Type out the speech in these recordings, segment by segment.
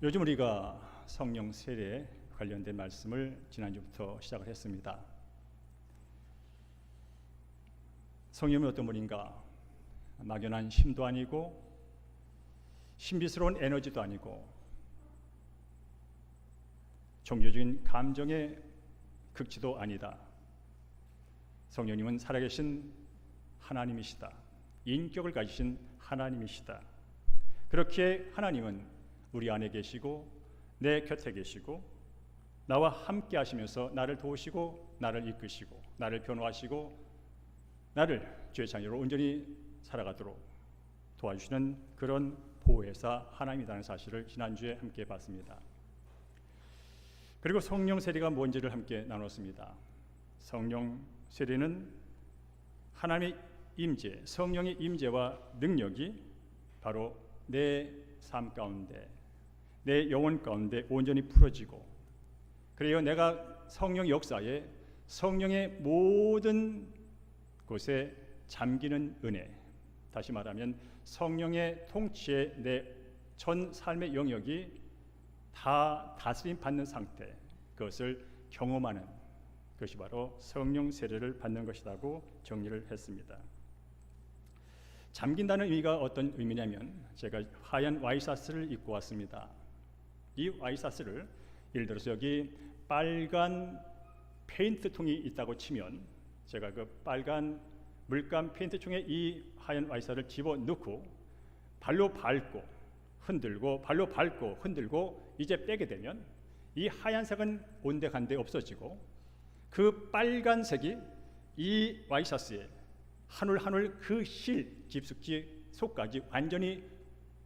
요즘 우리가 성령 세례 관련된 말씀을 지난주부터 시작을 했습니다. 성령이 어떤 분인가? 막연한 힘도 아니고 신비스러운 에너지도 아니고 종교적인 감정의 극치도 아니다. 성령님은 살아계신 하나님이시다. 인격을 가지신 하나님이시다. 그렇게 하나님은 우리 안에 계시고 내 곁에 계시고 나와 함께 하시면서 나를 도우시고 나를 이끄시고 나를 변호하시고 나를 주의 자녀로 온전히 살아가도록 도와주시는 그런 보혜사 하나님이라는 사실을 지난주에 함께 봤습니다. 그리고 성령 세례가 뭔지를 함께 나눴습니다. 성령 세례는 하나님의 임재, 성령의 임재와 능력이 바로 내 삶 가운데, 내 영혼 가운데 온전히 풀어지고, 그래요 내가 성령 역사에 성령의 모든 곳에 잠기는 은혜, 다시 말하면 성령의 통치에 내 전 삶의 영역이 다 다스림 받는 상태, 그것을 경험하는 것이 바로 성령 세례를 받는 것이라고 정리를 했습니다. 잠긴다는 의미가 어떤 의미냐면, 제가 하얀 와이셔츠를 입고 왔습니다. 이 와이셔츠를 예를 들어서 여기 빨간 페인트통이 있다고 치면, 제가 그 빨간 물감 페인트통에 이 하얀 와이셔츠를 집어넣고 발로 밟고 흔들고 발로 밟고 흔들고 이제 빼게 되면 이 하얀색은 온데간데 없어지고 그 빨간색이 이 와이셔츠에 한 올 한 올 그 실 깊숙이 속까지 완전히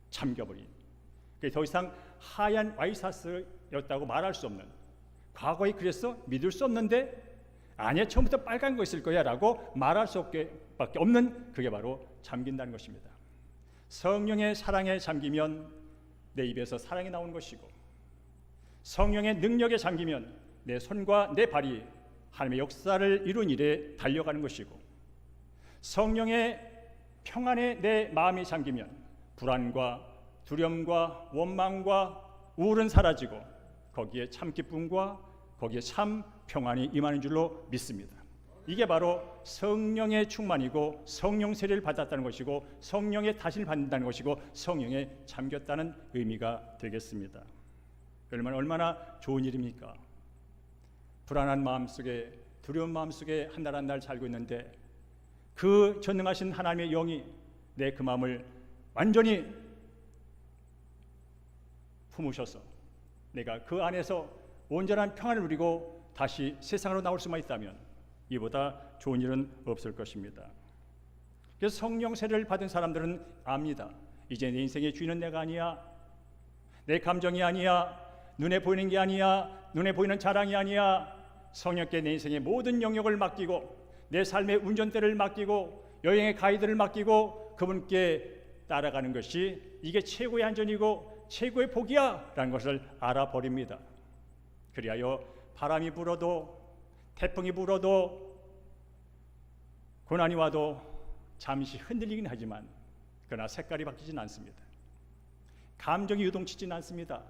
잠겨버린, 더 이상 하얀 와이셔츠였다고 말할 수 없는, 과거에 그랬어? 믿을 수 없는데 아니야 처음부터 빨간 거 있을 거야 라고 말할 수 밖에 없는, 그게 바로 잠긴다는 것입니다. 성령의 사랑에 잠기면 내 입에서 사랑이 나오는 것이고, 성령의 능력에 잠기면 내 손과 내 발이 하나님의 역사를 이룬 일에 달려가는 것이고, 성령의 평안에 내 마음이 잠기면 불안과 두려움과 원망과 우울은 사라지고 거기에 참 기쁨과 거기에 참 평안이 임하는 줄로 믿습니다. 이게 바로 성령의 충만이고 성령 세례를 받았다는 것이고 성령의 다스림을 받는다는 것이고 성령에 잠겼다는 의미가 되겠습니다. 얼마나 좋은 일입니까? 불안한 마음속에, 두려운 마음속에 한 날 한 날 살고 있는데 그 전능하신 하나님의 영이 내 그 마음을 완전히 품으셔서 내가 그 안에서 온전한 평안을 누리고 다시 세상으로 나올 수만 있다면 이보다 좋은 일은 없을 것입니다. 그래서 성령 세례를 받은 사람들은 압니다. 이제 내 인생의 주인은 내가 아니야, 내 감정이 아니야, 눈에 보이는 게 아니야, 눈에 보이는 자랑이 아니야. 성령께 내 인생의 모든 영역을 맡기고 내 삶의 운전대를 맡기고 여행의 가이드를 맡기고 그분께 따라가는 것이 이게 최고의 안전이고 최고의 복이야 라는 것을 알아버립니다. 그리하여 바람이 불어도 태풍이 불어도 고난이 와도 잠시 흔들리긴 하지만 그러나 색깔이 바뀌진 않습니다. 감정이 유동치진 않습니다.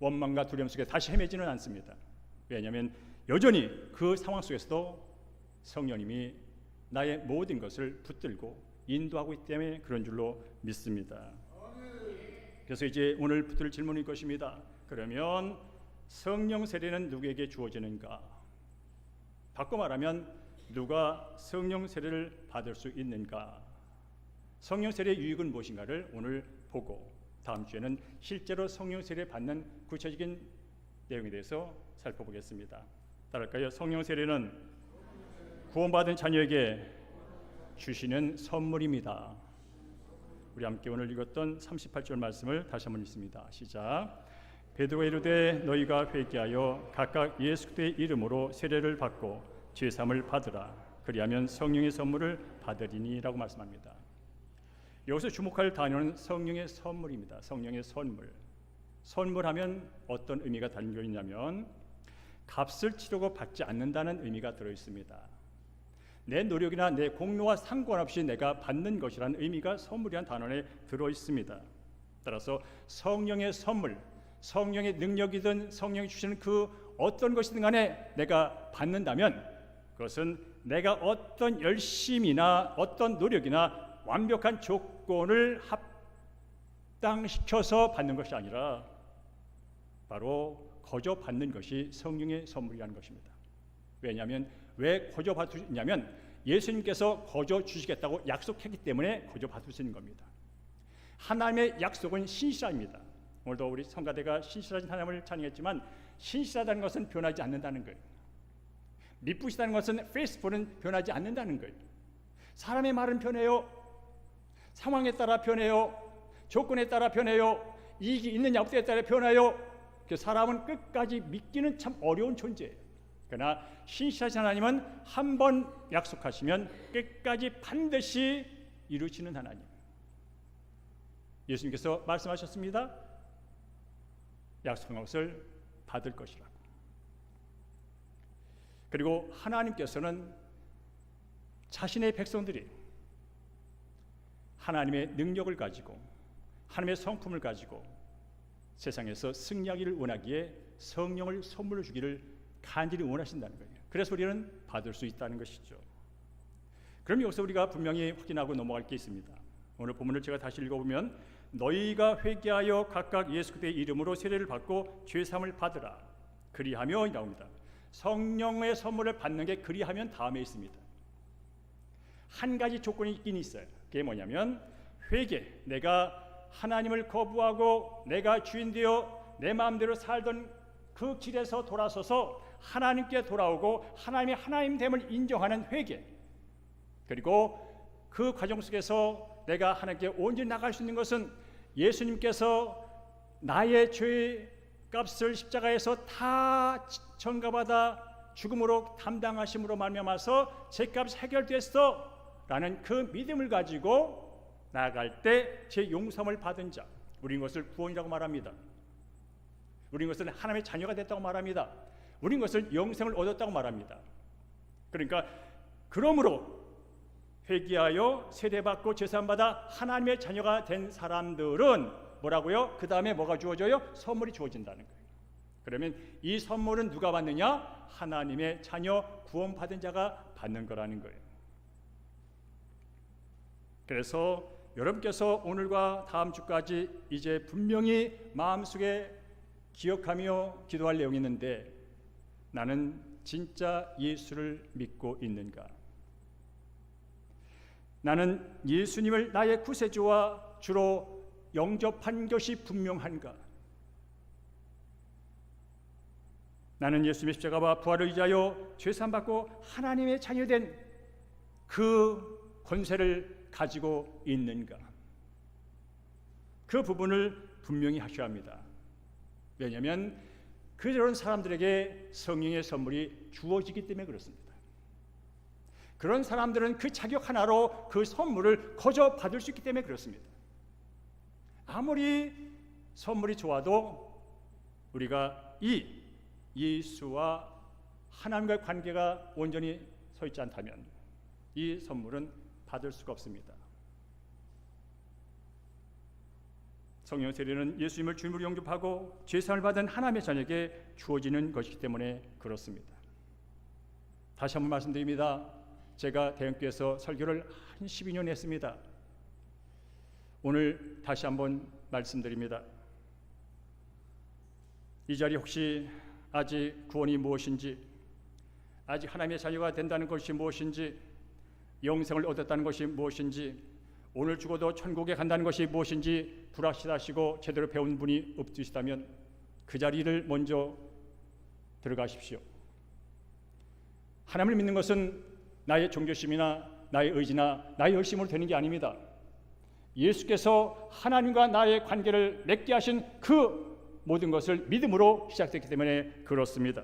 원망과 두려움 속에 다시 헤매지는 않습니다. 왜냐하면 여전히 그 상황 속에서도 성령님이 나의 모든 것을 붙들고 인도하고 있기 때문에 그런 줄로 믿습니다. 그래서 이제 오늘 붙들 질문일 것입니다. 그러면 성령 세례는 누구에게 주어지는가? 바꿔 말하면 누가 성령 세례를 받을 수 있는가? 성령 세례의 유익은 무엇인가를 오늘 보고 다음 주에는 실제로 성령 세례 받는 구체적인 내용에 대해서 살펴보겠습니다. 따라할까요? 성령 세례는 구원받은 자녀에게 주시는 선물입니다. 우리 함께 오늘 읽었던 38절 말씀을 다시 한번 읽습니다. 시작. 베드로가 이르되 너희가 회개하여 각각 예수 그리스도의 이름으로 세례를 받고 죄 사함을 받으라. 그리하면 성령의 선물을 받으리니라고 말씀합니다. 여기서 주목할 단어는 성령의 선물입니다. 성령의 선물. 선물하면 어떤 의미가 담겨 있냐면 값을 치르고 받지 않는다는 의미가 들어 있습니다. 내 노력이나 내 공로와 상관없이 내가 받는 것이라는 의미가 선물이란 단어에 들어 있습니다. 따라서 성령의 선물, 성령의 능력이든 성령이 주시는 그 어떤 것이든 간에 내가 받는다면 그것은 내가 어떤 열심이나 어떤 노력이나 완벽한 조건을 합당시켜서 받는 것이 아니라 바로 거저 받는 것이 성령의 선물이라는 것입니다. 왜냐하면 왜 거저 받으냐면 예수님께서 거저 주시겠다고 약속했기 때문에 거저 받을 수 있는 겁니다. 하나님의 약속은 신실합니다. 오늘도 우리 성가대가 신실하신 하나님을 찬양했지만 신실하다는 것은 변하지 않는다는 거예요. 미쁘시다는 것은 faithful은 변하지 않는다는 거예요. 사람의 말은 변해요. 상황에 따라 변해요. 조건에 따라 변해요. 이익이 있느냐 없느냐에 따라 변해요. 그 사람은 끝까지 믿기는 참 어려운 존재예요. 그러나 신실하신 하나님은 한 번 약속하시면 끝까지 반드시 이루시는 하나님. 예수님께서 말씀하셨습니다. 약속한 것을 받을 것이라고. 그리고 하나님께서는 자신의 백성들이 하나님의 능력을 가지고 하나님의 성품을 가지고 세상에서 승리하기를 원하기에 성령을 선물로 주기를 간절히 원하신다는 거예요. 그래서 우리는 받을 수 있다는 것이죠. 그럼 여기서 우리가 분명히 확인하고 넘어갈 게 있습니다. 오늘 본문을 제가 다시 읽어보면 너희가 회개하여 각각 예수 그리스도의 이름으로 세례를 받고 죄사함을 받으라. 그리하며 나옵니다. 성령의 선물을 받는 게 그리하면 다음에 있습니다. 한 가지 조건이 있긴 있어요. 그게 뭐냐면 회개, 내가 하나님을 거부하고 내가 주인 되어 내 마음대로 살던 그 길에서 돌아서서 하나님께 돌아오고 하나님의 하나님됨을 인정하는 회개, 그리고 그 과정 속에서 내가 하나님께 온전히 나갈 수 있는 것은 예수님께서 나의 죄의 값을 십자가에서 다 전가받아 죽음으로 담당하심으로 말미암아서 죄값이 해결됐어 라는 그 믿음을 가지고 나아갈 때 제 용서함을 받은 자, 우리는 것을 구원이라고 말합니다. 우리는 것을 하나님의 자녀가 됐다고 말합니다. 우리는 것을 영생을 얻었다고 말합니다. 그러니까 그러므로 회개하여 세례받고 제사함받아 하나님의 자녀가 된 사람들은 뭐라고요? 그 다음에 뭐가 주어져요? 선물이 주어진다는 거예요. 그러면 이 선물은 누가 받느냐? 하나님의 자녀 구원받은 자가 받는 거라는 거예요. 그래서 여러분께서 오늘과 다음 주까지 이제 분명히 마음속에 기억하며 기도할 내용이 있는데, 나는 진짜 예수를 믿고 있는가? 나는 예수님을 나의 구세주와 주로 영접한 것이 분명한가? 나는 예수님의 십자가와 부활을 의지하여 죄사함 받고 하나님의 자녀된 그 권세를 가지고 있는가? 그 부분을 분명히 하셔야 합니다. 왜냐하면 그런 사람들에게 성령의 선물이 주어지기 때문에 그렇습니다. 그런 사람들은 그 자격 하나로 그 선물을 거저 받을 수 있기 때문에 그렇습니다. 아무리 선물이 좋아도 우리가 이 예수와 하나님과의 관계가 온전히 서 있지 않다면 이 선물은 받을 수가 없습니다. 성령 세례는 예수님을 주님으로 영접하고 죄사함을 받은 하나님의 자녀에게 주어지는 것이기 때문에 그렇습니다. 다시 한번 말씀드립니다. 제가 대형교회에서 설교를 한 12년 했습니다. 오늘 다시 한번 말씀드립니다. 이 자리 혹시 아직 구원이 무엇인지, 아직 하나님의 자녀가 된다는 것이 무엇인지, 영생을 얻었다는 것이 무엇인지, 오늘 죽어도 천국에 간다는 것이 무엇인지 불확실하시고 제대로 배운 분이 없으시다면 그 자리를 먼저 들어가십시오. 하나님을 믿는 것은 나의 종교심이나 나의 의지나 나의 열심으로 되는 게 아닙니다. 예수께서 하나님과 나의 관계를 맺게 하신 그 모든 것을 믿음으로 시작됐기 때문에 그렇습니다.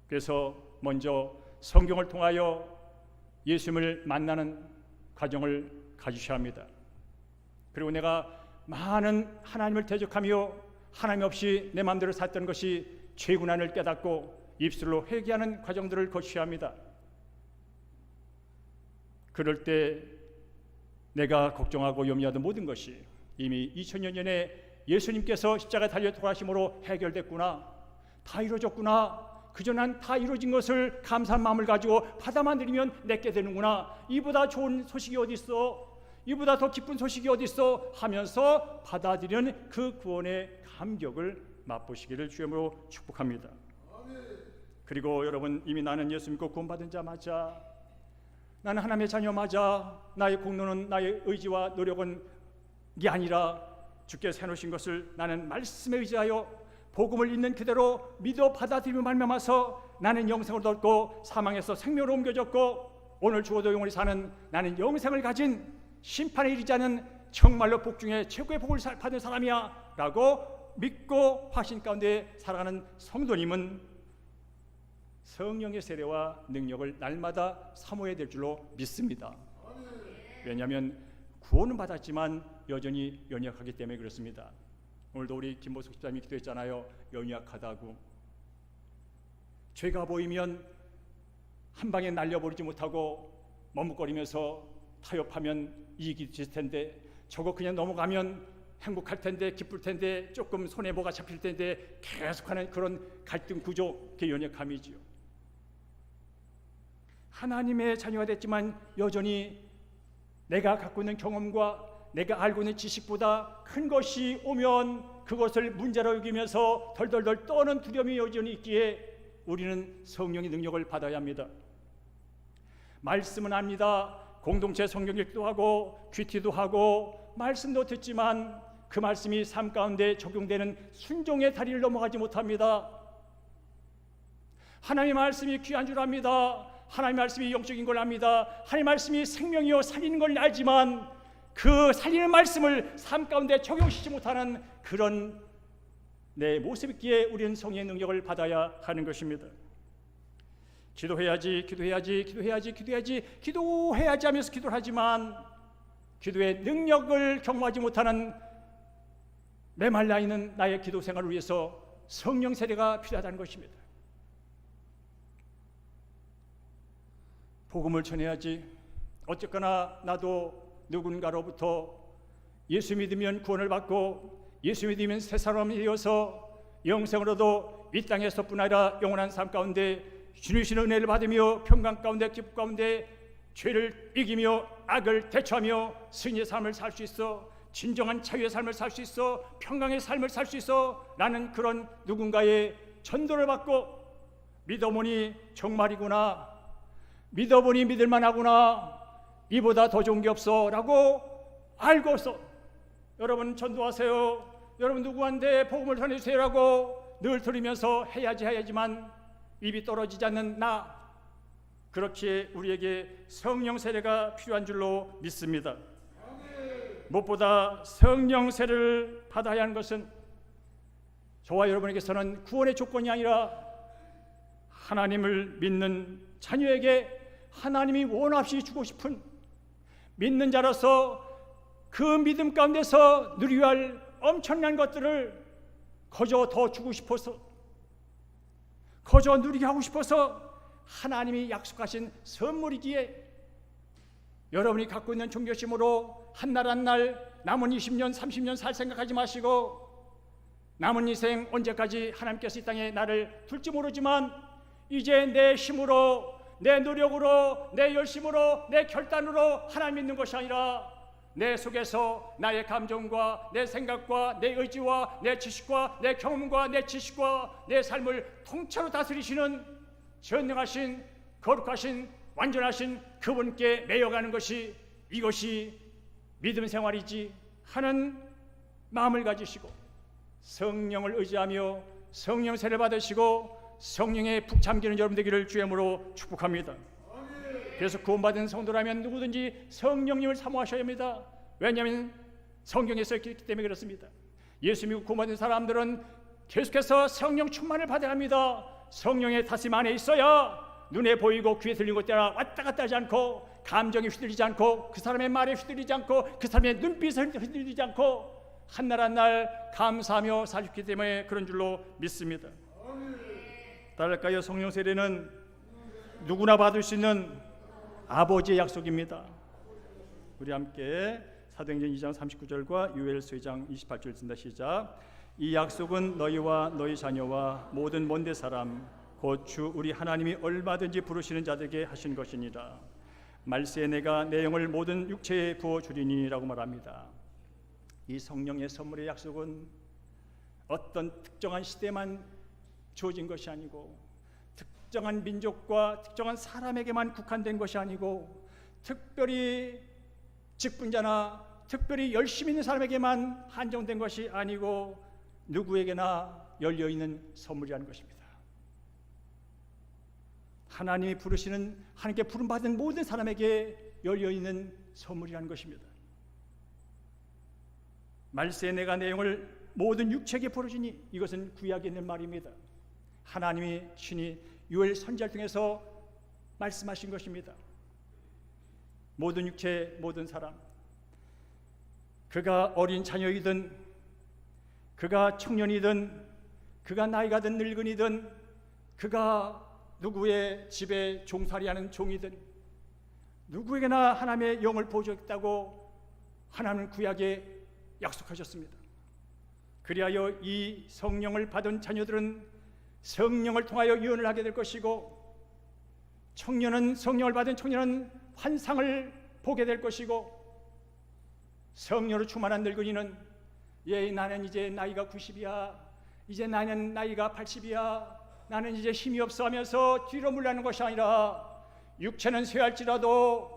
그래서 먼저 성경을 통하여 예수님을 만나는 과정을 가지셔야 합니다. 그리고 내가 많은 하나님을 대적하며 하나님 없이 내 마음대로 살던 것이 죄군한을 깨닫고 입술로 회개하는 과정들을 거쳐야 합니다. 그럴 때 내가 걱정하고 염려하던 모든 것이 이미 2000년 전에 예수님께서 십자가에 달려 돌아가심으로 해결됐구나, 다 이루어졌구나, 그저 난 다 이루어진 것을 감사한 마음을 가지고 받아만 들이면 내게 되는구나, 이보다 좋은 소식이 어디 있어, 이보다 더 기쁜 소식이 어디 있어 하면서 받아들이는 그 구원의 감격을 맛보시기를 주님으로 축복합니다. 그리고 여러분, 이미 나는 예수 믿고 구원받은 자 맞아, 나는 하나님의 자녀 맞아, 나의 공로는, 나의 의지와 노력은 이게 아니라 주께서 해놓으신 것을 나는 말씀에 의지하여 복음을 있는 그대로 믿어 받아들이며 말미암아서 나는 영생을 얻고 사망에서 생명으로 옮겨졌고 오늘 죽어도 영원히 사는 나는 영생을 가진 심판에 이르지 않은 정말로 복 중에 최고의 복을 받은 사람이야 라고 믿고 확신 가운데 살아가는 성도님은 성령의 세례와 능력을 날마다 사모해야 될 줄로 믿습니다. 왜냐하면 구원은 받았지만 여전히 연약하기 때문에 그렇습니다. 오늘도 우리 김보숙 집사님이 기도했잖아요. 연약하다고. 죄가 보이면 한 방에 날려버리지 못하고 머뭇거리면서 타협하면 이익이 있을 텐데, 저거 그냥 넘어가면 행복할 텐데, 기쁠 텐데, 조금 손해보가 잡힐 텐데 계속하는 그런 갈등 구조, 그게 연약함이지요. 하나님의 자녀가 됐지만 여전히 내가 갖고 있는 경험과 내가 알고 있는 지식보다 큰 것이 오면 그것을 문제로 여기면서 덜덜덜 떠는 두려움이 여전히 있기에 우리는 성령의 능력을 받아야 합니다. 말씀은 압니다. 공동체 성경 읽기도 하고 큐티도 하고 말씀도 듣지만 그 말씀이 삶 가운데 적용되는 순종의 다리를 넘어가지 못합니다. 하나님의 말씀이 귀한 줄 압니다. 하나님의 말씀이 영적인 걸 압니다. 하나님의 말씀이 생명이요 살리는 걸 알지만 그 살리는 말씀을 삶 가운데 적용시키지 못하는 그런 내 모습있기에 우리는 성령의 능력을 받아야 하는 것입니다. 기도해야지 하면서 기도를 하지만 기도의 능력을 경험하지 못하는 메말라 있는 나의 기도 생활을 위해서 성령 세례가 필요하다는 것입니다. 복음을 전해야지. 어쨌거나 나도 누군가로부터 예수 믿으면 구원을 받고 예수 믿으면 새 사람이 되어서 영생으로도 이 땅에서뿐 아니라 영원한 삶 가운데 주님의 은혜를 받으며 평강 가운데 기쁨 가운데 죄를 이기며 악을 대처하며 승리의 삶을 살 수 있어, 진정한 자유의 삶을 살 수 있어, 평강의 삶을 살 수 있어 라는 그런 누군가의 전도를 받고 믿어보니 정말이구나, 믿어보니 믿을만하구나, 이보다 더 좋은 게 없어 라고 알고서 여러분 전도하세요, 여러분 누구한테 복음을 전해주세요 라고 늘 들으면서 해야지만 입이 떨어지지 않는 나, 그렇게 우리에게 성령 세례가 필요한 줄로 믿습니다. 무엇보다 성령 세례를 받아야 하는 것은 저와 여러분에게서는 구원의 조건이 아니라 하나님을 믿는 자녀에게 하나님이 원없이 주고 싶은 믿는 자로서 그 믿음 가운데서 누려야 할 엄청난 것들을 거저 더 주고 싶어서, 거저 누리게 하고 싶어서 하나님이 약속하신 선물이기에 여러분이 갖고 있는 종교심으로 한 날 한 날 남은 20년 30년 살 생각하지 마시고, 남은 인생 언제까지 하나님께서 이 땅에 나를 둘지 모르지만 이제 내 힘으로, 내 노력으로, 내 열심으로, 내 결단으로 하나님 믿는 것이 아니라 내 속에서 나의 감정과 내 생각과 내 의지와 내 지식과 내 경험과 내 지식과 내 삶을 통째로 다스리시는 전능하신 거룩하신 완전하신 그분께 매여가는 것이, 이것이 믿음 생활이지 하는 마음을 가지시고 성령을 의지하며 성령 세례 받으시고 성령에 푹 잠기는 여러분 되기를 주님으로 축복합니다. 그래서 구원받은 성도라면 누구든지 성령님을 사모하셔야 합니다. 왜냐하면 성경에 써있기 때문에 그렇습니다. 예수 믿고 구원받은 사람들은 계속해서 성령 충만을 받아야 합니다. 성령의 다스림 안에 있어야 눈에 보이고 귀에 들리는 것 따라 왔다 갔다 하지 않고, 감정에 휘둘리지 않고, 그 사람의 말에 휘둘리지 않고, 그 사람의 눈빛에 휘둘리지 않고 한 날 한 날 감사하며 사셨기 때문에 그런 줄로 믿습니다. 따를까요? 성령 세례는 누구나 받을 수 있는 아버지의 약속입니다. 우리 함께 사도행전 2장 39절과 요엘서 2장 28절 쓴다. 시작. 이 약속은 너희와 너희 자녀와 모든 먼데 사람 곧 주 우리 하나님이 얼마든지 부르시는 자들에게 하신 것이니라. 말세에 내가 내 영을 모든 육체에 부어주리니 라고 말합니다. 이 성령의 선물의 약속은 어떤 특정한 시대만 주어진 것이 아니고 특정한 민족과 특정한 사람에게만 국한된 것이 아니고 특별히 직분자나 특별히 열심히 있는 사람에게만 한정된 것이 아니고 누구에게나 열려있는 선물이라는 것입니다. 하나님이 부르시는, 하나님께 부름받은 모든 사람에게 열려있는 선물이라는 것입니다. 말세에 내가 내 영을 모든 육체에게 부어주니, 이것은 구약에 있는 말입니다. 하나님이 친히 요엘 선지자를 통해서 말씀하신 것입니다. 모든 육체, 모든 사람, 그가 어린 자녀이든 그가 청년이든 그가 나이가 든 늙은이든 그가 누구의 집에 종살이하는 종이든 누구에게나 하나님의 영을 보여주겠다고 하나님은 구약에 약속하셨습니다. 그리하여 이 성령을 받은 자녀들은 성령을 통하여 예언을 하게 될 것이고, 청년은, 성령을 받은 청년은 환상을 보게 될 것이고, 성령으로 충만한 늙은이는 나는 이제 나이가 90이야, 이제 나는 나이가 80이야, 나는 이제 힘이 없어 하면서 뒤로 물러나는 것이 아니라, 육체는 쇠할지라도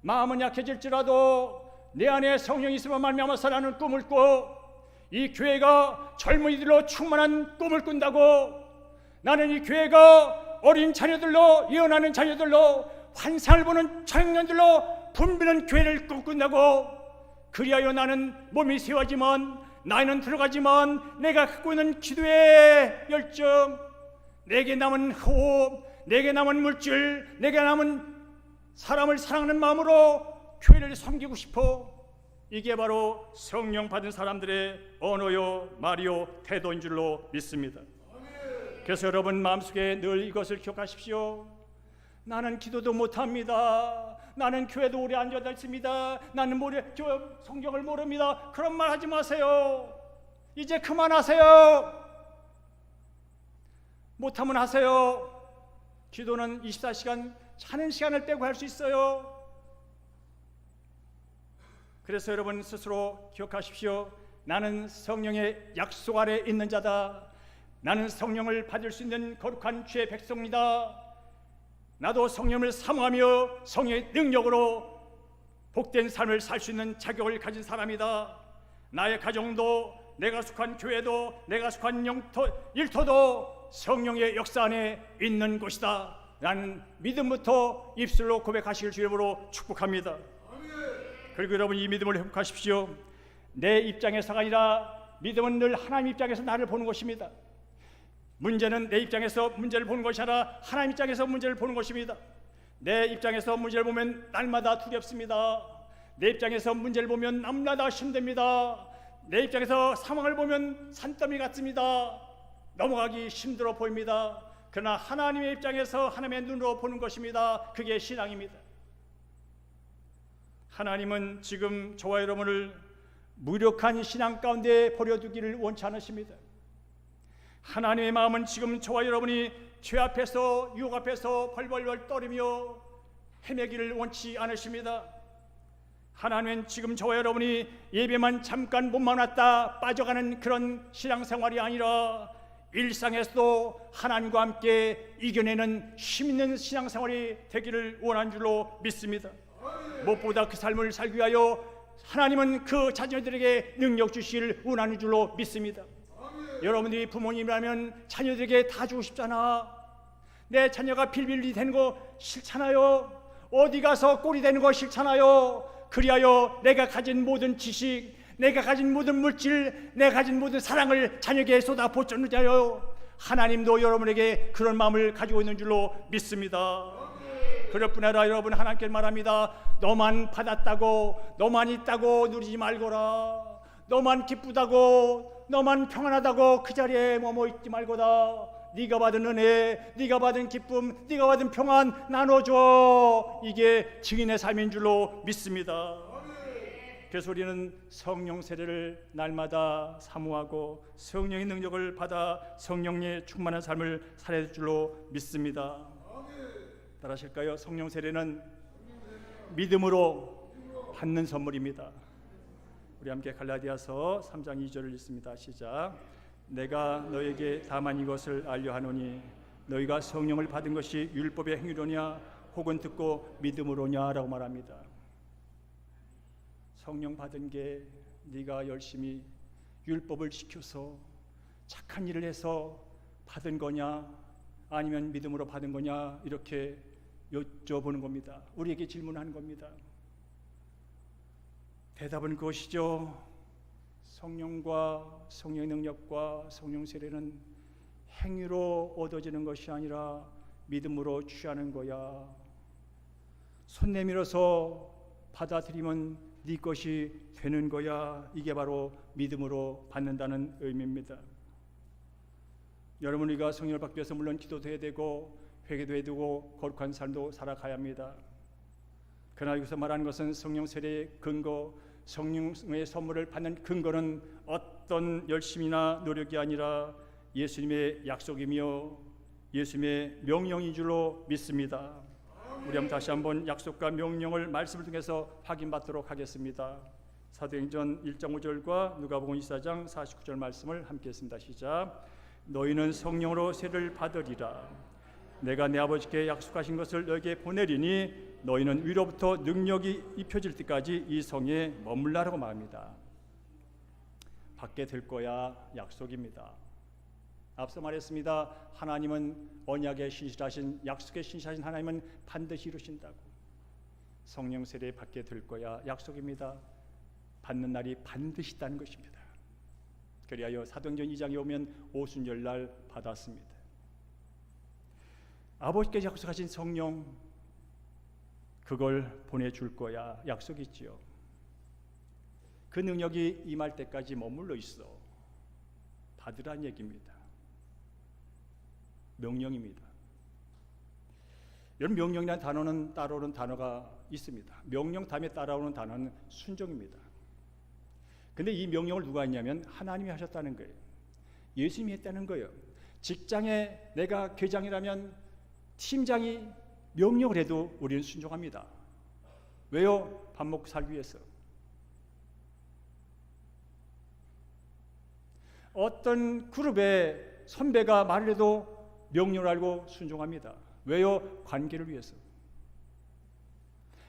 마음은 약해질지라도 내 안에 성령이 있으면 말미암아서 나는 꿈을 꿔, 이 교회가 젊은이들로 충만한 꿈을 꾼다고, 나는 이 교회가 어린 자녀들로, 예언하는 자녀들로, 환상을 보는 청년들로 붐비는 교회를 꿈꾼다고, 그리하여 나는 몸이 세워지만, 나이는 들어가지만 내가 갖고 있는 기도의 열정, 내게 남은 호흡, 내게 남은 물질, 내게 남은 사람을 사랑하는 마음으로 교회를 섬기고 싶어. 이게 바로 성령 받은 사람들의 언어요, 말이요, 태도인 줄로 믿습니다. 그래서 여러분 마음속에 늘 이것을 기억하십시오. 나는 기도도 못합니다. 나는 교회도 오래 앉아 있습니다. 나는 성경을 모릅니다. 그런 말 하지 마세요. 이제 그만하세요. 못하면 하세요. 기도는 24시간 자는 시간을 빼고 할 수 있어요. 그래서 여러분 스스로 기억하십시오. 나는 성령의 약속 아래 있는 자다. 나는 성령을 받을 수 있는 거룩한 주의 백성이다. 나도 성령을 사모하며 성령의 능력으로 복된 삶을 살 수 있는 자격을 가진 사람이다. 나의 가정도, 내가 속한 교회도, 내가 속한 일터도 성령의 역사 안에 있는 곳이다. 라는 믿음부터 입술로 고백하시길 주의 이름으로 축복합니다. 그리고 여러분 이 믿음을 회복하십시오. 내 입장에서가 아니라 믿음은 늘 하나님 입장에서 나를 보는 것입니다. 문제는 내 입장에서 문제를 보는 것이 아니라 하나님 입장에서 문제를 보는 것입니다. 내 입장에서 문제를 보면 날마다 두렵습니다. 내 입장에서 문제를 보면 날마다 힘듭니다. 내 입장에서 상황을 보면 산더미 같습니다. 넘어가기 힘들어 보입니다. 그러나 하나님의 입장에서 하나님의 눈으로 보는 것입니다. 그게 신앙입니다. 하나님은 지금 저와 여러분을 무력한 신앙 가운데 버려두기를 원치 않으십니다. 하나님의 마음은 지금 저와 여러분이 죄 앞에서, 유혹 앞에서 벌벌벌 떨으며 헤매기를 원치 않으십니다. 하나님은 지금 저와 여러분이 예배만 잠깐 몸만 왔다 빠져가는 그런 신앙생활이 아니라 일상에서도 하나님과 함께 이겨내는 힘있는 신앙생활이 되기를 원하는 줄로 믿습니다. 무엇보다 그 삶을 살기 위하여 하나님은 그 자녀들에게 능력 주시기를 원하는 줄로 믿습니다. 여러분들이 부모님이라면 자녀들에게 다 주고 싶잖아. 내 자녀가 빌빌이 되는 거 싫잖아요. 어디 가서 꼴이 되는 거 싫잖아요. 그리하여 내가 가진 모든 지식, 내가 가진 모든 물질, 내가 가진 모든 사랑을 자녀에게 쏟아붓잖아요. 하나님도 여러분에게 그런 마음을 가지고 있는 줄로 믿습니다. 그럴 뿐 아니라 여러분 하나님께 말합니다. 너만 받았다고, 너만 있다고 누리지 말거라. 너만 기쁘다고, 너만 평안하다고 그 자리에 머무 있지 말거라. 네가 받은 은혜, 네가 받은 기쁨, 네가 받은 평안 나눠줘. 이게 증인의 삶인 줄로 믿습니다. 그래서 우리는 성령 세례를 날마다 사모하고 성령의 능력을 받아 성령의 충만한 삶을 살아야 될 줄로 믿습니다. 따라하실까요? 성령 세례는 믿음으로 받는 선물입니다. 우리 함께 갈라디아서 3장 2절을 읽습니다. 시작. 내가 너에게 다만 이것을 알려 하노니 너희가 성령을 받은 것이 율법의 행위로냐 혹은 듣고 믿음으로냐 라고 말합니다. 성령 받은 게 네가 열심히 율법을 지켜서 착한 일을 해서 받은 거냐 아니면 믿음으로 받은 거냐 이렇게 여쭤보는 겁니다. 우리에게 질문하는 겁니다. 대답은 그것이죠. 성령과 성령의 능력과 성령 세례는 행위로 얻어지는 것이 아니라 믿음으로 취하는 거야. 손 내밀어서 받아들이면 네 것이 되는 거야. 이게 바로 믿음으로 받는다는 의미입니다. 여러분, 우리가 성령을 받기 위해서 물론 기도도 해야 되고 회개도 해야 되고 거룩한 삶도 살아가야 합니다. 그러나 여기서 말하는 것은 성령 세례의 근거, 성령의 선물을 받는 근거는 어떤 열심이나 노력이 아니라 예수님의 약속이며 예수님의 명령인 줄로 믿습니다. 우리 한번 다시 한번 약속과 명령을 말씀을 통해서 확인받도록 하겠습니다. 사도행전 1장 5절과 누가복음 24장 49절 말씀을 함께 했습니다. 시작. 너희는 성령으로 세례를 받으리라. 내가 내 아버지께 약속하신 것을 너에게 보내리니 너희는 위로부터 능력이 입혀질 때까지 이 성에 머물라라고 말합니다. 받게 될 거야 약속입니다. 앞서 말했습니다. 하나님은 언약에 신실하신, 약속에 신실하신 하나님은 반드시 이루신다고. 성령 세례 받게 될 거야 약속입니다. 받는 날이 반드시 있다는 것입니다. 그리하여 사도행전 2장에 오면 오순절날 받았습니다. 아버지께서 약속하신 성령, 그걸 보내줄 거야 약속이지요. 그 능력이 임할 때까지 머물러 있어. 받으란 얘기입니다. 명령입니다. 여러분, 명령이라는 단어는 따라오는 단어가 있습니다. 명령 다음에 따라오는 단어는 순종입니다. 근데 이 명령을 누가 했냐면 하나님이 하셨다는 거예요. 예수님이 했다는 거예요. 직장에 내가 계장이라면 팀장이 명령을 해도 우리는 순종합니다. 왜요? 밥 먹고 살기 위해서. 어떤 그룹의 선배가 말을 해도 명령을 알고 순종합니다. 왜요? 관계를 위해서.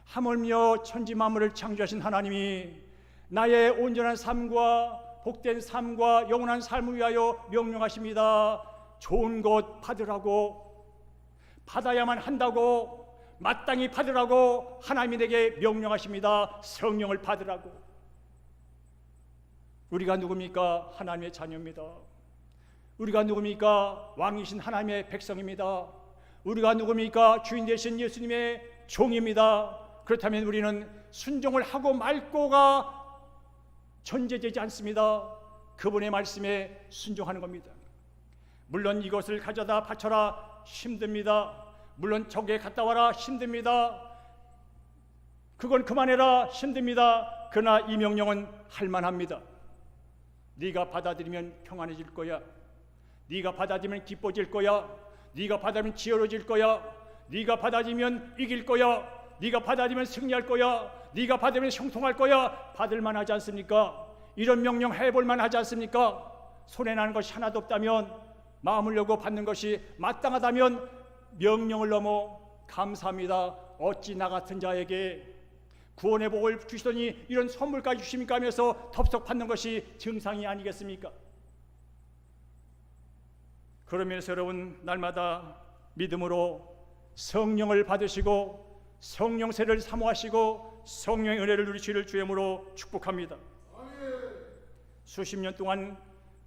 하물며 천지 만물을 창조하신 하나님이 나의 온전한 삶과 복된 삶과 영원한 삶을 위하여 명령하십니다. 좋은 것 받으라고, 받아야만 한다고, 마땅히 받으라고 하나님이 내게 명령하십니다. 성령을 받으라고. 우리가 누굽니까? 하나님의 자녀입니다. 우리가 누굽니까? 왕이신 하나님의 백성입니다. 우리가 누굽니까? 주인 되신 예수님의 종입니다. 그렇다면 우리는 순종을 하고 말고가 전제되지 않습니다. 그분의 말씀에 순종하는 겁니다. 물론 이것을 가져다 바쳐라 힘듭니다. 물론 저기에 갔다 와라 힘듭니다. 그건 그만해라 힘듭니다. 그러나 이 명령은 할만합니다. 네가 받아들이면 평안해질 거야. 네가 받아들이면 기뻐질 거야. 네가 받아들이면 지혜로워질 거야. 네가 받아들이면 이길 거야. 네가 받아들이면 승리할 거야. 네가 받으면 형통할 거야. 받을만 하지 않습니까? 이런 명령 해볼만 하지 않습니까? 손해나는 것이 하나도 없다면, 마음을 열고 받는 것이 마땅하다면 명령을 넘어 감사합니다. 어찌 나 같은 자에게 구원의 복을 주시더니 이런 선물까지 주십니까 하면서 덥석 받는 것이 정상이 아니겠습니까? 그러면서 여러분, 날마다 믿음으로 성령을 받으시고 성령 세례를 사모하시고 성령의 은혜를 누리시기를 주님으로 축복합니다. 수십 년 동안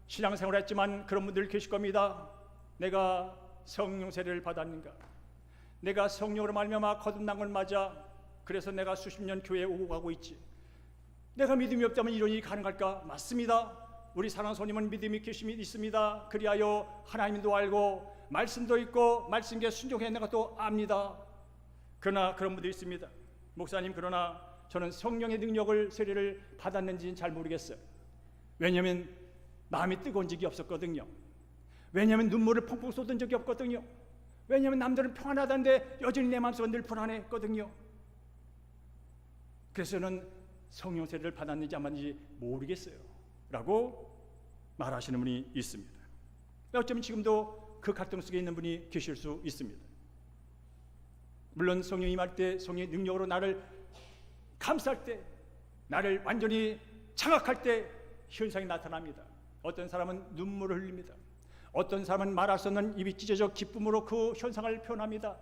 신앙생활을 했지만 그런 분들 계실 겁니다. 내가 성령 세례를 받았는가? 내가 성령으로 말미암아 거듭난 걸 맞아? 그래서 내가 수십 년 교회에 오고 가고 있지. 내가 믿음이 없다면 이런 일이 가능할까? 맞습니다. 우리 사랑하는 손님은 믿음이 계심이 있습니다. 그리하여 하나님도 알고 말씀도 있고 말씀께 순종해야 하는 것도 압니다. 그러나 그런 분들이 있습니다. 목사님, 그러나 저는 성령의 능력을 세례를 받았는지는 잘 모르겠어요. 왜냐하면 마음이 뜨거운 적이 없었거든요. 왜냐하면 눈물을 펑펑 쏟은 적이 없거든요. 왜냐하면 남들은 평안하다는데 여전히 내 마음속은 늘 불안했거든요. 그래서 저는 성령 세례를 받았는지 안 받았는지 모르겠어요 라고 말하시는 분이 있습니다. 어쩌면 지금도 그 갈등 속에 있는 분이 계실 수 있습니다. 물론 성령이 임할 때 성령의 능력으로 나를 감쌀 때, 나를 완전히 장악할 때 현상이 나타납니다. 어떤 사람은 눈물을 흘립니다. 어떤 사람은 말할 수 없는 입이 찢어져 기쁨으로 그 현상을 표현합니다.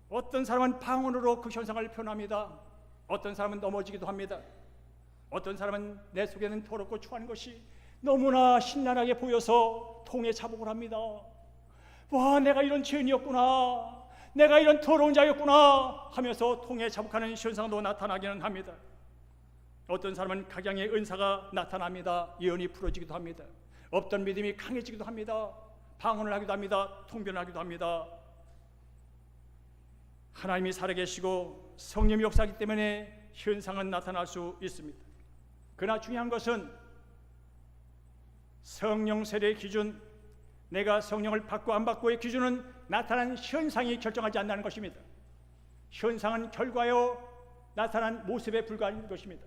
어떤 사람은 방언으로 그 현상을 표현합니다. 어떤 사람은 넘어지기도 합니다. 어떤 사람은 내 속에는 더럽고 추한 것이 너무나 신랄하게 보여서 통에 자복을 합니다. 와, 내가 이런 죄인이었구나, 내가 이런 더러운 자였구나 하면서 통에 자복하는 현상도 나타나기는 합니다. 어떤 사람은 각양의 은사가 나타납니다. 예언이 풀어지기도 합니다. 없던 믿음이 강해지기도 합니다. 방언을 하기도 합니다. 통변을 하기도 합니다. 하나님이 살아계시고 성령이 역사하기 때문에 현상은 나타날 수 있습니다. 그러나 중요한 것은 성령 세례의 기준, 내가 성령을 받고 안 받고의 기준은 나타난 현상이 결정하지 않는다는 것입니다. 현상은 결과요 나타난 모습에 불과한 것입니다.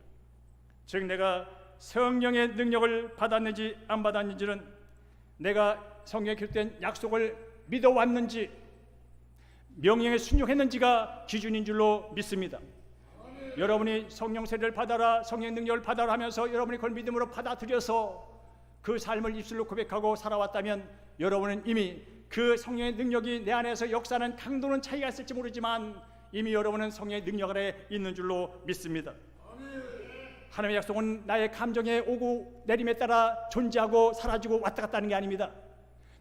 즉 내가 성령의 능력을 받았는지 안 받았는지는 내가 성령에 기록된 약속을 믿어왔는지 명령에 순종했는지가 기준인 줄로 믿습니다. 여러분이 성령 세례를 받아라, 성령의 능력을 받아라 하면서 여러분이 그걸 믿음으로 받아들여서 그 삶을 입술로 고백하고 살아왔다면 여러분은 이미 그 성령의 능력이 내 안에서 역사하는 강도는 차이가 있을지 모르지만 이미 여러분은 성령의 능력 아래 있는 줄로 믿습니다. 하나님의 약속은 나의 감정에 오고 내림에 따라 존재하고 사라지고 왔다 갔다 하는 게 아닙니다.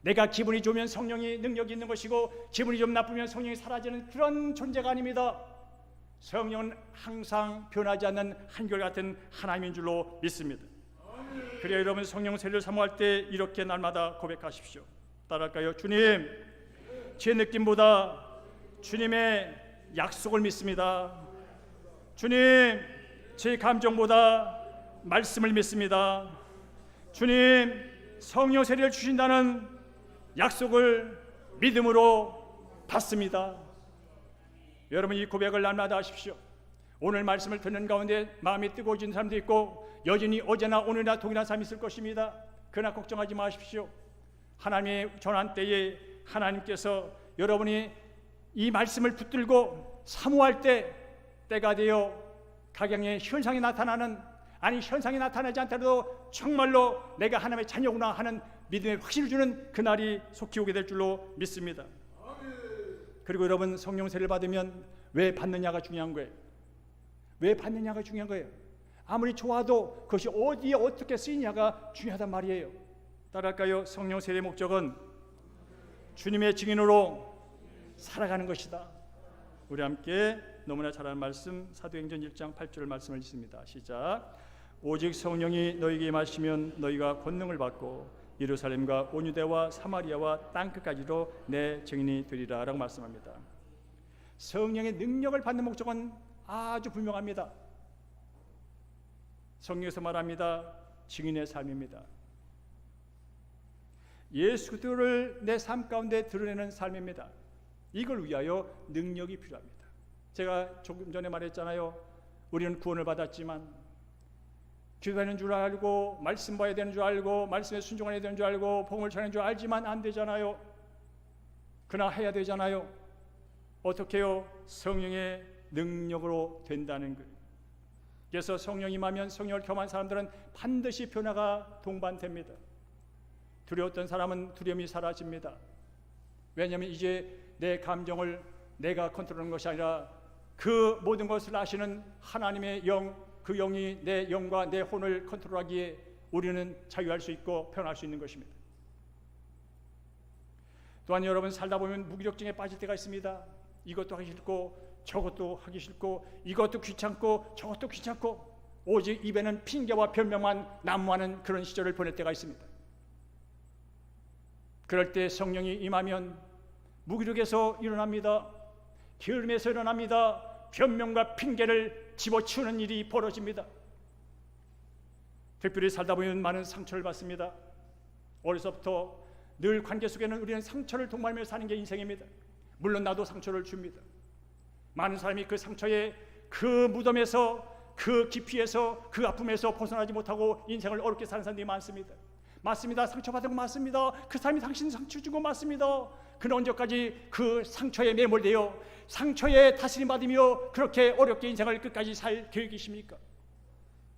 내가 기분이 좋으면 성령이 능력이 있는 것이고 기분이 좀 나쁘면 성령이 사라지는 그런 존재가 아닙니다. 성령은 항상 변하지 않는 한결같은 하나님인 줄로 믿습니다. 그래야 여러분 성령 세례를 사모할 때 이렇게 날마다 고백하십시오. 따라할까요? 주님, 제 느낌보다 주님의 약속을 믿습니다. 주님, 제 감정보다 말씀을 믿습니다. 주님, 성령 세례를 주신다는 약속을 믿음으로 받습니다. 여러분 이 고백을 날마다 하십시오. 오늘 말씀을 듣는 가운데 마음이 뜨거워진 사람도 있고 여전히 어제나 오늘이나 동일한 사람이 있을 것입니다. 그러나 걱정하지 마십시오. 하나님의 전한 때에 하나님께서 여러분이 이 말씀을 붙들고 사모할 때 때가 되어 각양의 현상이 나타나는, 아니 현상이 나타나지 않더라도 정말로 내가 하나님의 자녀구나 하는 믿음의 확신을 주는 그날이 속히 오게 될 줄로 믿습니다. 그리고 여러분 성령 세례를 받으면 왜 받느냐가 중요한 거예요. 왜 받느냐가 중요한 거예요. 아무리 좋아도 그것이 어디에 어떻게 쓰이냐가 중요하단 말이에요. 따라할까요? 성령 세례의 목적은 주님의 증인으로 살아가는 것이다. 우리 함께 너무나 잘 아는 말씀 사도행전 1장 8절 말씀을 읽습니다. 시작. 오직 성령이 너희에게 임하시면 너희가 권능을 받고 예루살렘과 온 유대와 사마리아와 땅끝까지로 내 증인이 되리라 라고 말씀합니다. 성령의 능력을 받는 목적은 아주 분명합니다. 성경에서 말합니다. 증인의 삶입니다. 예수 그리스도를 내 삶 가운데 드러내는 삶입니다. 이걸 위하여 능력이 필요합니다. 제가 조금 전에 말했잖아요. 우리는 구원을 받았지만 기도하는 줄 알고 말씀 봐야 되는 줄 알고 말씀에 순종해야 되는 줄 알고 복음을 전하는 줄 알지만 안 되잖아요. 그러나 해야 되잖아요. 어떻게 해요? 성령의 능력으로 된다는 거예요. 그래서 성령이 임하면 성령을 경험한 사람들은 반드시 변화가 동반됩니다. 두려웠던 사람은 두려움이 사라집니다. 왜냐하면 이제 내 감정을 내가 컨트롤하는 것이 아니라 그 모든 것을 아시는 하나님의 영, 그 영이 내 영과 내 혼을 컨트롤하기에 우리는 자유할 수 있고 편할 수 있는 것입니다. 또한 여러분 살다 보면 무기력증에 빠질 때가 있습니다. 이것도 하기 싫고 저것도 하기 싫고 이것도 귀찮고 저것도 귀찮고 오직 입에는 핑계와 변명만 난무하는 그런 시절을 보낼 때가 있습니다. 그럴 때 성령이 임하면 무기력에서 일어납니다. 게으름에서 일어납니다. 변명과 핑계를 집어치우는 일이 벌어집니다. 특별히 살다 보면 많은 상처를 받습니다. 어려서부터 늘 관계 속에는 우리는 상처를 동반하며 사는 게 인생입니다. 물론 나도 상처를 줍니다. 많은 사람이 그 상처의 그 무덤에서, 그 깊이에서, 그 아픔에서 벗어나지 못하고 인생을 어렵게 사는 사람들이 많습니다. 맞습니다. 상처받은 거 맞습니다. 그 사람이 당신 상처 준 거 맞습니다. 그는 언제까지 그 상처에 매몰되어 상처에 다스림 받으며 그렇게 어렵게 인생을 끝까지 살 계획이십니까?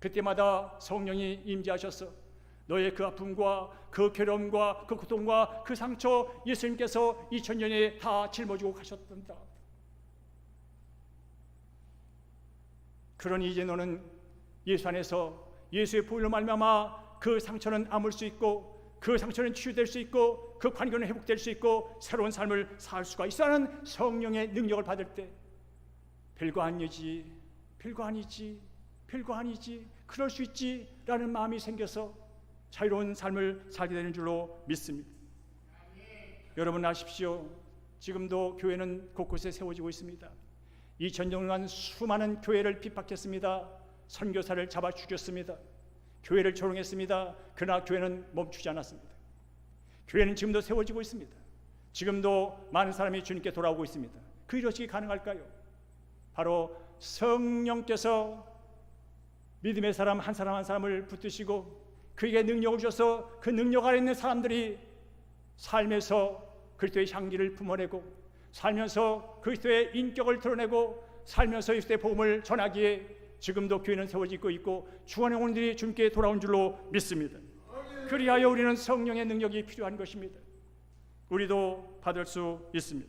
그때마다 성령이 임재하셔서 너의 그 아픔과 그 괴로움과 그 고통과 그 상처 예수님께서 2000년에 다 짊어지고 가셨단다. 그러니 이제 너는 예수 안에서 예수의 보혈로 말미암아 그 상처는 아물 수 있고 그 상처는 치유될 수 있고 그 관계는 회복될 수 있고 새로운 삶을 살 수가 있어 하는 성령의 능력을 받을 때 별거 아니지, 별거 아니지, 별거 아니지, 그럴 수 있지 라는 마음이 생겨서 자유로운 삶을 살게 되는 줄로 믿습니다. 여러분 아십시오. 지금도 교회는 곳곳에 세워지고 있습니다. 2000년간 수많은 교회를 핍박했습니다. 선교사를 잡아 죽였습니다. 교회를 조롱했습니다. 그러나 교회는 멈추지 않았습니다. 교회는 지금도 세워지고 있습니다. 지금도 많은 사람이 주님께 돌아오고 있습니다. 그 이것이 가능할까요? 바로 성령께서 믿음의 사람 한 사람을 붙드시고 그에게 능력을 주셔서 그 능력 아래 있는 사람들이 삶에서 그리스도의 향기를 품어내고 살면서 그리스도의 인격을 드러내고 살면서 그리스도의 복음을 전하기에 지금도 교회는 세워지고 있고 주안의 영혼들이 주님께 돌아온 줄로 믿습니다. 그리하여 우리는 성령의 능력이 필요한 것입니다. 우리도 받을 수 있습니다.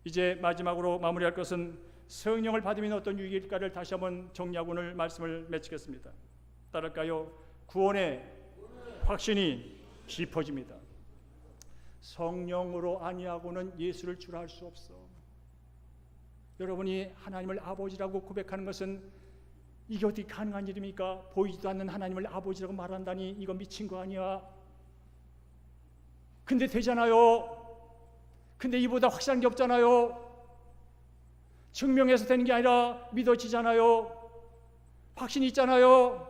이제 마지막으로 마무리할 것은 성령을 받으면 어떤 유익일까를 다시 한번 정리하고 오늘 말씀을 마치겠습니다. 따를까요? 구원의 확신이 깊어집니다. 성령으로 아니하고는 예수를 주라 할 수 없어. 여러분이 하나님을 아버지라고 고백하는 것은 이게 어떻게 가능한 일입니까? 보이지도 않는 하나님을 아버지라고 말한다니 이거 미친 거 아니야? 근데 되잖아요. 근데 이보다 확실한 게 없잖아요. 증명해서 되는 게 아니라 믿어지잖아요. 확신이 있잖아요.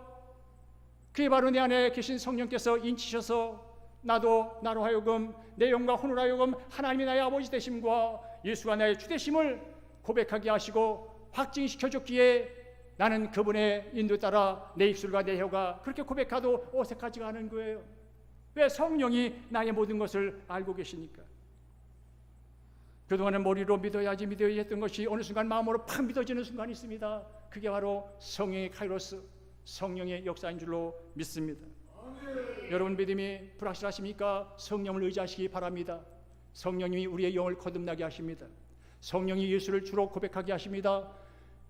그게 바로 내 안에 계신 성령께서 인치셔서 나로 하여금 내 영과 혼으로 하여금 하나님이 나의 아버지 되심과 예수가 나의 주 되심을 고백하게 하시고 확증시켜줬기에 나는 그분의 인도 따라 내 입술과 내 혀가 그렇게 고백하도 어색하지가 않은 거예요. 왜? 성령이 나의 모든 것을 알고 계시니까. 그동안은 머리로 믿어야지 했던 것이 어느 순간 마음으로 팍 믿어지는 순간이 있습니다. 그게 바로 성령의 카이로스, 성령의 역사인 줄로 믿습니다. 여러분 믿음이 불확실하십니까? 성령을 의지하시기 바랍니다. 성령님이 우리의 영을 거듭나게 하십니다. 성령이 예수를 주로 고백하게 하십니다.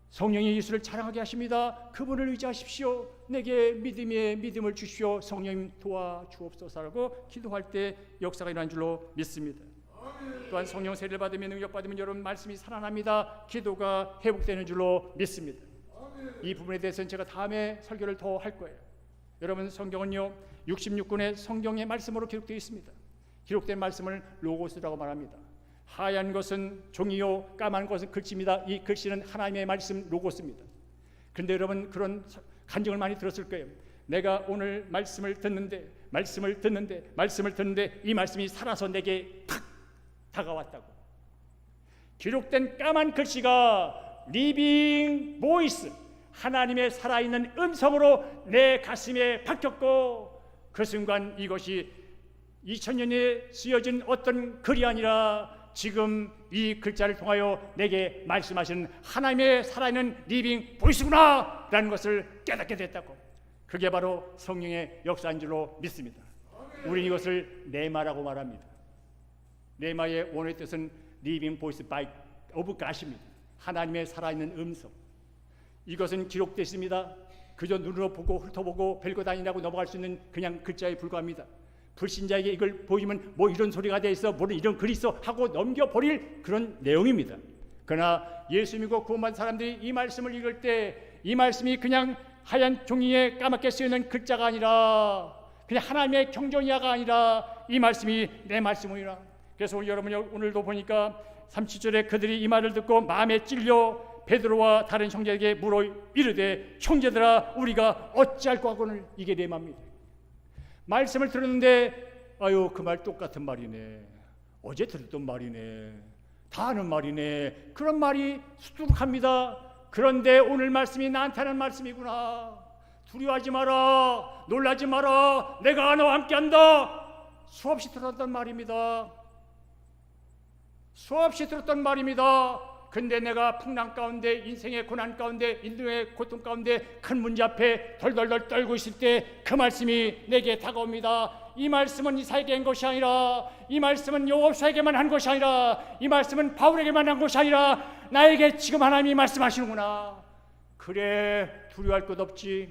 성령이 예수를 자랑하게 하십니다. 그분을 의지하십시오. 내게 믿음을 주시오. 성령님 도와주옵소서라고 기도할 때 역사가 일어난 줄로 믿습니다. 또한 성령 세례를 받으면 능력받으면 여러분 말씀이 살아납니다. 기도가 회복되는 줄로 믿습니다. 이 부분에 대해서는 제가 다음에 설교를 더 할 거예요. 여러분 성경은요 66권의 성경의 말씀으로 기록되어 있습니다. 기록된 말씀을 로고스라고 말합니다. 하얀 것은 종이요 까만 것은 글씨입니다. 이 글씨는 하나님의 말씀 로고스입니다. 그런데 여러분 그런 간증을 많이 들었을 거예요. 내가 오늘 말씀을 듣는데 이 말씀이 살아서 내게 탁 다가왔다고. 기록된 까만 글씨가 리빙 보이스, 하나님의 살아있는 음성으로 내 가슴에 박혔고 그 순간 이것이 2000년에 쓰여진 어떤 글이 아니라 지금 이 글자를 통하여 내게 말씀하시는 하나님의 살아있는 리빙 보이스구나 라는 것을 깨닫게 됐다고. 그게 바로 성령의 역사인 줄로 믿습니다. 우리는 이것을 네마라고 말합니다. 네마의 원어의 뜻은 리빙 보이스 바이 오브 갓입니다. 하나님의 살아있는 음성. 이것은 기록됐습니다. 그저 눈으로 보고 훑어보고 별거 다니라고 넘어갈 수 있는 그냥 글자에 불과합니다. 불신자에게 이걸 보이면 뭐 이런 소리가 돼 있어, 뭐 이런 글이 있어 하고 넘겨버릴 그런 내용입니다. 그러나 예수 믿고 구원받은 사람들이 이 말씀을 읽을 때 이 말씀이 그냥 하얀 종이에 까맣게 쓰여있는 글자가 아니라 그냥 하나님의 경전이야가 아니라 이 말씀이 내 말씀이라. 그래서 여러분이 오늘도 보니까 37절에 그들이 이 말을 듣고 마음에 찔려 베드로와 다른 형제에게 물어 이르되 형제들아 우리가 어찌할꼬 하거늘. 이게 내 맘입니다. 말씀을 들었는데 아유 그 말 똑같은 말이네, 어제 들었던 말이네, 다 아는 말이네, 그런 말이 수두룩합니다. 그런데 오늘 말씀이 나한테 하는 말씀이구나. 두려워하지 마라, 놀라지 마라, 내가 너와 함께한다. 수없이 들었던 말입니다. 수없이 들었던 말입니다. 근데 내가 풍랑 가운데, 인생의 고난 가운데, 인생의 고통 가운데 큰 문제 앞에 덜덜덜 떨고 있을 때 그 말씀이 내게 다가옵니다. 이 말씀은 이사에게 한 것이 아니라, 이 말씀은 여호사에게만 한 것이 아니라, 이 말씀은 바울에게만 한 것이 아니라 나에게 지금 하나님이 말씀하시는구나. 그래, 두려워할 것 없지.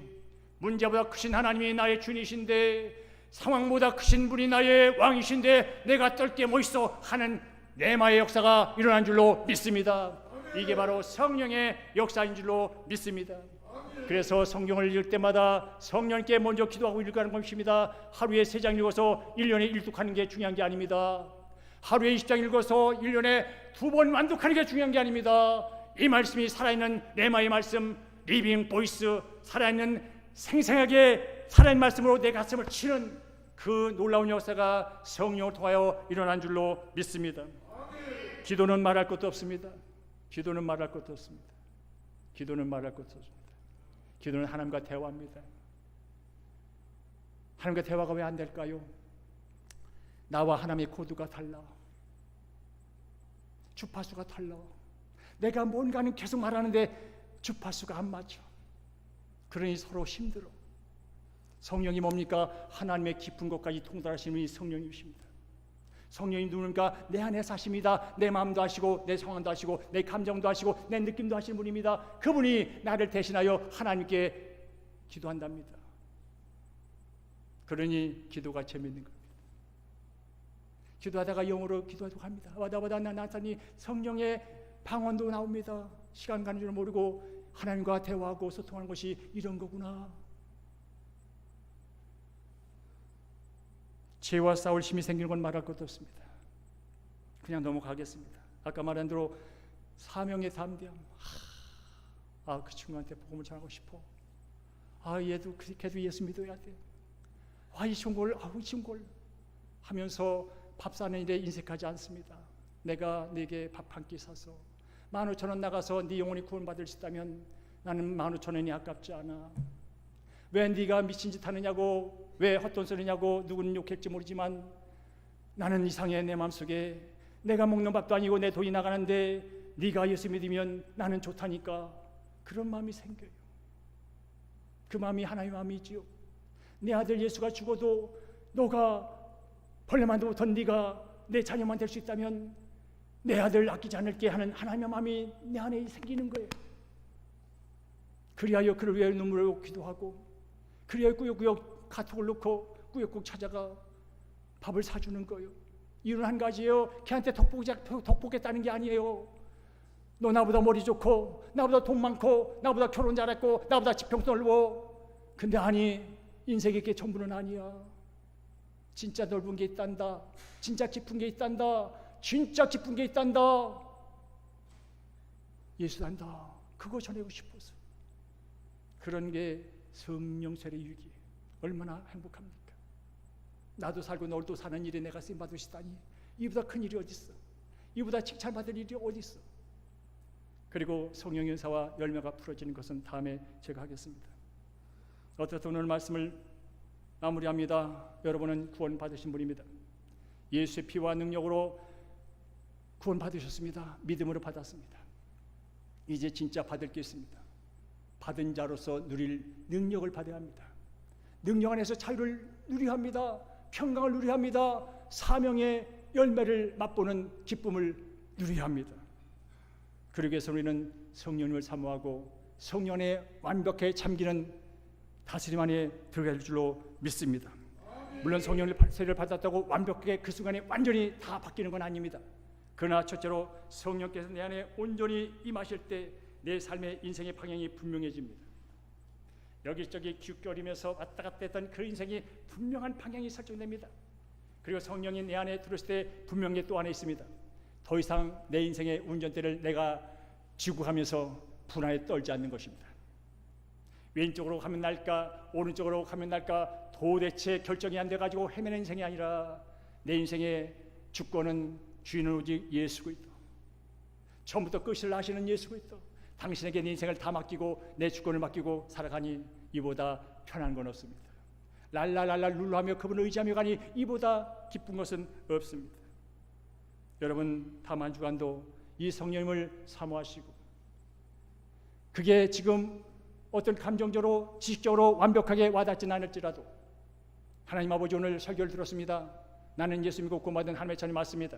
문제보다 크신 하나님이 나의 주님이신데, 상황보다 크신 분이 나의 왕이신데 내가 떨 게 뭐 있어 하는 내마의 역사가 일어난 줄로 믿습니다. 이게 바로 성령의 역사인 줄로 믿습니다. 그래서 성경을 읽을 때마다 성령께 먼저 기도하고 읽는 것입니다. 하루에 3장 읽어서 1년에 1독하는 게 중요한 게 아닙니다. 하루에 20장 읽어서 1년에 2번 완독하는 게 중요한 게 아닙니다. 이 말씀이 살아있는 레마의 말씀, 리빙 보이스, 살아있는 생생하게 살아있는 말씀으로 내 가슴을 치는 그 놀라운 역사가 성령을 통하여 일어난 줄로 믿습니다. 기도는 말할 것도 없습니다. 기도는 말할 것도 없습니다. 기도는 말할 것도 없습니다. 기도는 하나님과 대화합니다. 하나님과 대화가 왜 안 될까요? 나와 하나님의 코드가 달라. 주파수가 달라. 내가 뭔가는 계속 말하는데 주파수가 안 맞아. 그러니 서로 힘들어. 성령이 뭡니까? 하나님의 깊은 곳까지 통달하시는 분이 성령이십니다. 성령이 누군가 내 안에 사십니다. 내 마음도 하시고 내 상황도 하시고 내 감정도 하시고 내 느낌도 하시는 분입니다. 그분이 나를 대신하여 하나님께 기도한답니다. 그러니 기도가 재미있는 겁니다. 기도하다가 영어로 기도하고 합니다. 와다와다 나타니 성령의 방언도 나옵니다. 시간 가는 줄 모르고 하나님과 대화하고 소통하는 것이 이런 거구나. 죄와 싸울 힘이 생기는 건 말할 것도 없습니다. 그냥 넘어가겠습니다. 아까 말한 대로 사명의 담대함. 그 친구한테 복음을 전하고 싶어. 얘도 걔도 예수 믿어야 돼. 이 친구를 이 친구를 하면서 밥 사는 일에 인색하지 않습니다. 내가 네게 밥 한 끼 사서 15,000원 나가서 네 영혼이 구원받을 수 있다면 나는 15,000원이 아깝지 않아. 왜 네가 미친 짓 하느냐고, 왜 헛돈 쓰느냐고 누구는 욕할지 모르지만 나는 이상해. 내 마음속에 내가 먹는 밥도 아니고 내 돈이 나가는데 네가 예수 믿으면 나는 좋다니까. 그런 마음이 생겨요. 그 마음이 하나님의 마음이지요. 내 아들 예수가 죽어도 너가 벌레만도 못한 네가 내 자녀만 될 수 있다면 내 아들 아끼지 않을게 하는 하나님의 마음이 내 안에 생기는 거예요. 그리하여 그를 위해 눈물을 기도하고, 그리하여 꾸역꾸역 카톡을 넣고 꾸역꾸역 찾아가 밥을 사주는 거예요. 이유는 한 가지예요. 걔한테 덕보겠다는 게 아니에요. 너 나보다 머리 좋고, 나보다 돈 많고, 나보다 결혼 잘했고, 나보다 지평도 넓어. 근데 아니, 인생의 게 전부는 아니야. 진짜 넓은 게 있단다. 진짜 깊은 게 있단다. 진짜 깊은 게 있단다. 예수단다. 그거 전하고 싶어서. 그런 게 성령 세례 유기. 얼마나 행복합니까? 나도 살고 너도 사는 일에 내가 쓰임 받으시다니 이보다 큰 일이 어디 있어? 이보다 칭찬받을 일이 어디 있어? 그리고 성령 연사와 열매가 풀어지는 것은 다음에 제가 하겠습니다. 어떻든 오늘 말씀을 마무리합니다. 여러분은 구원 받으신 분입니다. 예수의 피와 능력으로 구원 받으셨습니다. 믿음으로 받았습니다. 이제 진짜 받을 게 있습니다. 받은 자로서 누릴 능력을 받아야 합니다. 능력 안에서 자유를 누려야 합니다. 평강을 누려야 합니다. 사명의 열매를 맛보는 기쁨을 누려야 합니다. 그러기 위해서 우리는 성령님을 사모하고 성령에 완벽하게 잠기는 다스림 안에 들어갈 줄로 믿습니다. 물론 성령의 세례를 받았다고 완벽하게 그 순간에 완전히 다 바뀌는 건 아닙니다. 그러나 첫째로 성령께서 내 안에 온전히 임하실 때 내 삶의 인생의 방향이 분명해집니다. 여기저기 기웃거리면서 왔다 갔다 했던 그 인생이 분명한 방향이 설정됩니다. 그리고 성령이 내 안에 들어올 때 분명히 또 안에 있습니다. 더 이상 내 인생의 운전대를 내가 지구하면서 불안에 떨지 않는 것입니다. 왼쪽으로 가면 날까 오른쪽으로 가면 날까 도대체 결정이 안 돼가지고 헤매는 인생이 아니라 내 인생의 주권은 주인은 오직 예수 그리스도, 처음부터 끝을 아시는 예수 그리스도, 당신에게 내 인생을 다 맡기고 내 주권을 맡기고 살아가니 이보다 편한 건 없습니다. 랄랄랄랄 룰루하며 그분을 의지하며 가니 이보다 기쁜 것은 없습니다. 여러분 다음 한 주간도 이 성령님을 사모하시고, 그게 지금 어떤 감정적으로 지식적으로 완벽하게 와닿지는 않을지라도 하나님 아버지 오늘 설교를 들었습니다. 나는 예수 믿고 구원받은 하나님의 자녀 맞습니다.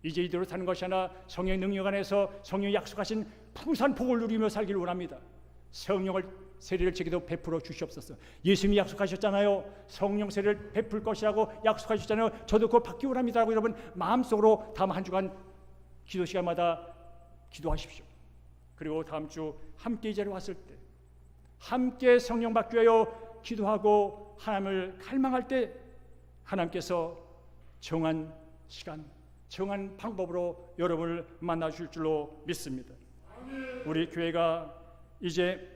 이제 이대로 사는 것이 아니라 성령의 능력 안에서 성령이 약속하신 풍성한 복을 누리며 살기를 원합니다. 성령을 세례를 제게도 베풀어 주시옵소서. 예수님이 약속하셨잖아요. 성령 세례를 베풀 것이라고 약속하셨잖아요. 저도 그거 받기 원합니다라고 여러분 마음속으로 다음 한 주간 기도 시간마다 기도하십시오. 그리고 다음 주 함께 이 자리에 왔을 때 함께 성령 받기 위하여 기도하고 하나님을 갈망할 때 하나님께서 정한 시간, 정한 방법으로 여러분을 만나 주실 줄로 믿습니다. 우리 교회가 이제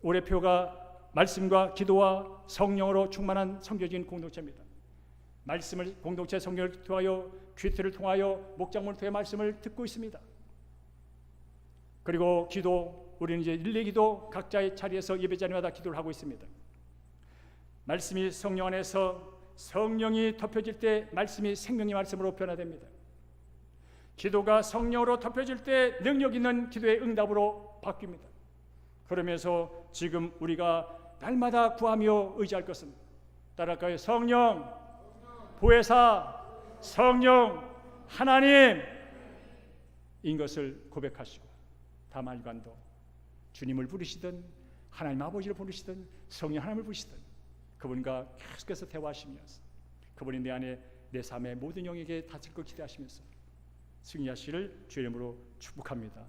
올해표가 말씀과 기도와 성령으로 충만한 선교적인 공동체입니다. 말씀을 공동체 성령을 통하여 퀴트를 통하여 목장문을 통해 말씀을 듣고 있습니다. 그리고 기도, 우리는 이제 일례기도 각자의 자리에서 예배 자리마다 기도를 하고 있습니다. 말씀이 성령 안에서 성령이 덮여질 때 말씀이 생명의 말씀으로 변화됩니다. 기도가 성령으로 덮여질 때 능력 있는 기도의 응답으로 바뀝니다. 그러면서 지금 우리가 날마다 구하며 의지할 것은 따라갈까요? 성령, 보혜사, 성령, 하나님 인 것을 고백하시고 다음 한주간도 주님을 부르시든 하나님 아버지를 부르시든 성령 하나님을 부르시든 그분과 계속해서 대화하시면서 그분이 내 안에 내 삶의 모든 영역에 닿을 걸 기대하시면서 승리하시기를 주의 이름으로 축복합니다.